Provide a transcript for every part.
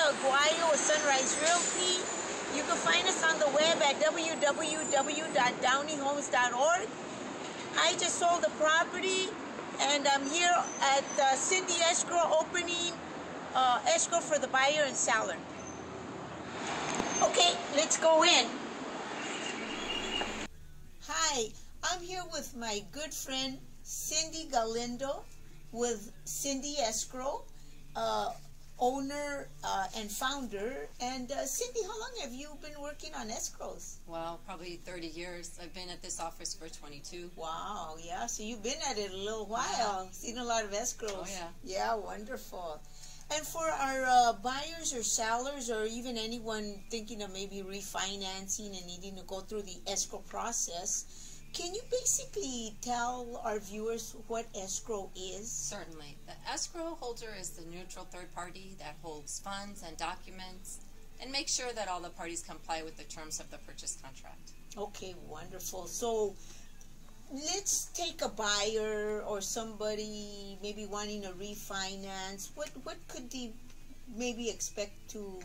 Aguayo with Sunrise Realty. You can find us on the web at www.downeyhomes.org. I just sold the property, and I'm here at Cindy Escrow opening escrow for the buyer and seller. Okay, let's go in. Hi, I'm here with my good friend Cindy Galindo with Cindy Escrow, owner and founder. And Cindy, how long have you been working on escrows? Well, probably 30 years. I've been at this office for 22. Wow, yeah, so you've been at it a little while. Yeah. Seen a lot of escrows. Oh, yeah. Yeah, wonderful. And for our buyers or sellers or even anyone thinking of maybe refinancing and needing to go through the escrow process, can you basically tell our viewers what escrow is? Certainly. The escrow holder is the neutral third party that holds funds and documents and makes sure that all the parties comply with the terms of the purchase contract. Okay, wonderful. So let's take a buyer or somebody maybe wanting to refinance. What could they maybe expect to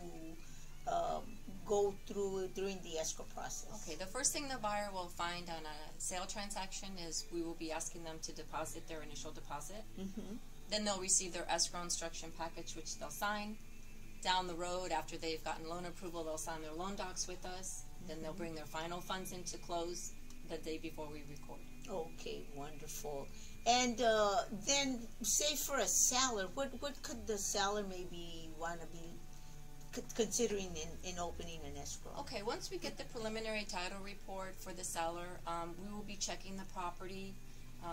go through during the escrow process? Okay, the first thing the buyer will find on a sale transaction is we will be asking them to deposit their initial deposit. Mm-hmm. Then they'll receive their escrow instruction package, which they'll sign. Down the road, after they've gotten loan approval, they'll sign their loan docs with us. Then they'll bring their final funds in to close the day before we record. Okay, wonderful. And then, say for a seller, what could the seller maybe want to be considering in opening an escrow? Okay, once we get the preliminary title report for the seller, we will be checking the property,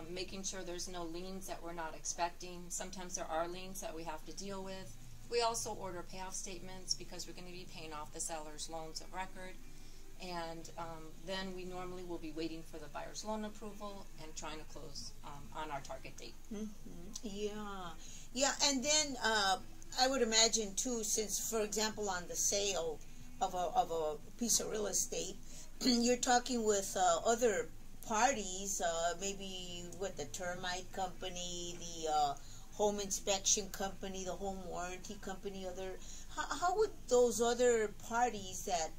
making sure there's no liens that we're not expecting. Sometimes there are liens that we have to deal with. We also order payoff statements because we're going to be paying off the seller's loans of record. And then we normally will be waiting for the buyer's loan approval and trying to close on our target date. Mm-hmm. Yeah, and then I would imagine too, since for example on the sale of a piece of real estate, you're talking with other parties, maybe with the termite company, the home inspection company, the home warranty company. How would those other parties that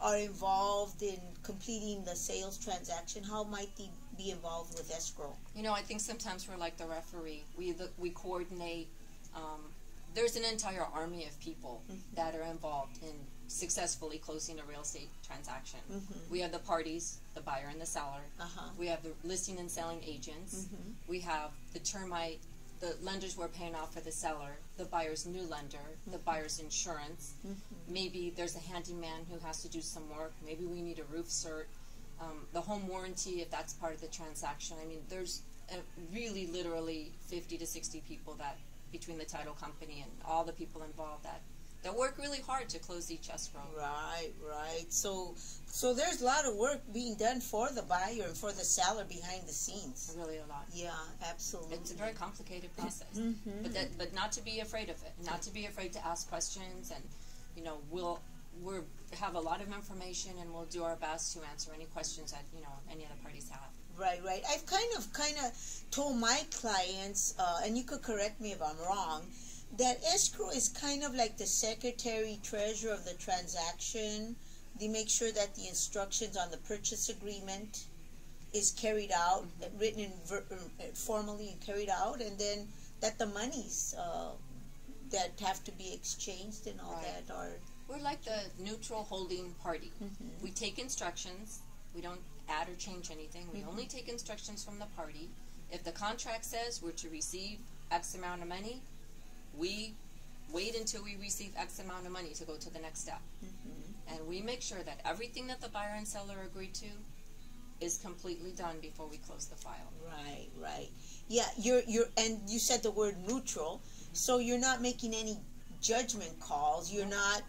are involved in completing the sales transaction, how might they be involved with escrow? You know, I think sometimes we're like the referee. We coordinate. There's an entire army of people that are involved in successfully closing a real estate transaction. We have the parties, the buyer and the seller. We have the listing and selling agents. We have the termite, the lenders we're paying off for the seller, the buyer's new lender, the buyer's insurance. Maybe there's a handyman who has to do some work. Maybe we need a roof cert. The home warranty, if that's part of the transaction. I mean, there's really literally 50 to 60 people that, between the title company and all the people involved, that work really hard to close each escrow. Right. So there's a lot of work being done for the buyer and for the seller behind the scenes. Really a lot. Yeah, absolutely. It's a very complicated process, but not to be afraid of it. Not to be afraid to ask questions, and you know we'll have a lot of information, and we'll do our best to answer any questions that any other parties have. Right. I've kind of told my clients, and you could correct me if I'm wrong, that escrow is kind of like the secretary treasurer of the transaction. They make sure that the instructions on the purchase agreement is carried out, written in formally and carried out, and then that the monies that have to be exchanged and all that are... We're like the neutral holding party. We take instructions. We don't add or change anything. We only take instructions from the party. If the contract says we're to receive X amount of money, we wait until we receive X amount of money to go to the next step. And we make sure that everything that the buyer and seller agree to is completely done before we close the file. Right. Yeah, and you said the word neutral, so you're not making any judgment calls. You're not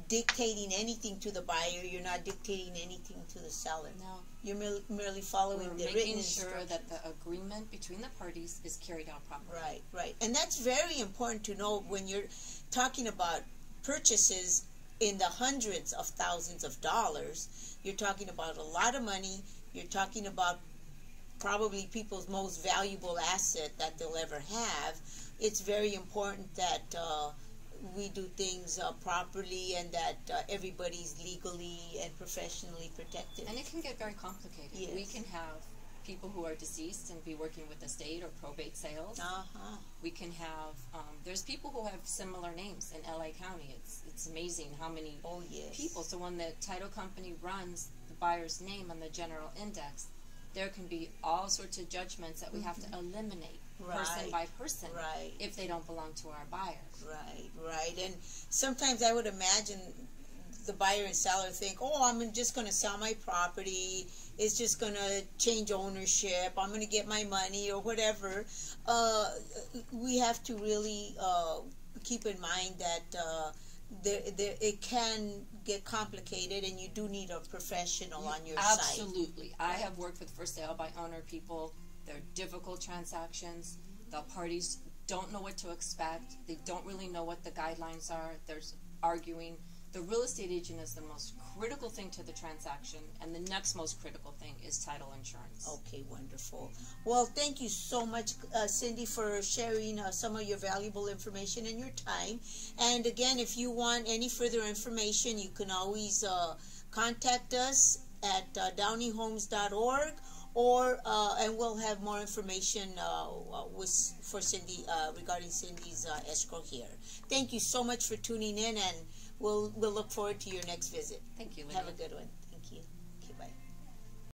dictating anything to the buyer. You're not dictating anything to the seller. No. You're merely following the written instructions. We're making sure that the agreement between the parties is carried out properly. Right. And that's very important to know when you're talking about purchases in the hundreds of thousands of dollars. You're talking about a lot of money. You're talking about probably people's most valuable asset that they'll ever have. It's very important that we do things properly and that everybody's legally and professionally protected. And it can get very complicated. Yes. We can have people who are deceased and be working with estate or probate sales. We can have, there's people who have similar names in LA County. It's amazing how many people. So when the title company runs the buyer's name on the general index, there can be all sorts of judgments that we have to eliminate person by person if they don't belong to our buyers. Right. And sometimes I would imagine the buyer and seller think, oh, I'm just going to sell my property. It's just going to change ownership. I'm going to get my money or whatever. We have to really keep in mind that it can get complicated, and you do need a professional on your side. Absolutely. I have worked with for sale by owner people. They're difficult transactions. The parties don't know what to expect. They don't really know what the guidelines are. There's arguing. The real estate agent is the most critical thing to the transaction, and the next most critical thing is title insurance. Okay, wonderful. Well, thank you so much, Cindy, for sharing some of your valuable information and your time. And again, if you want any further information, you can always contact us at downeyhomes.org, and we'll have more information for Cindy regarding Cindy's escrow here. Thank you so much for tuning in, and we'll look forward to your next visit. Thank you, Lydia. Have a good one.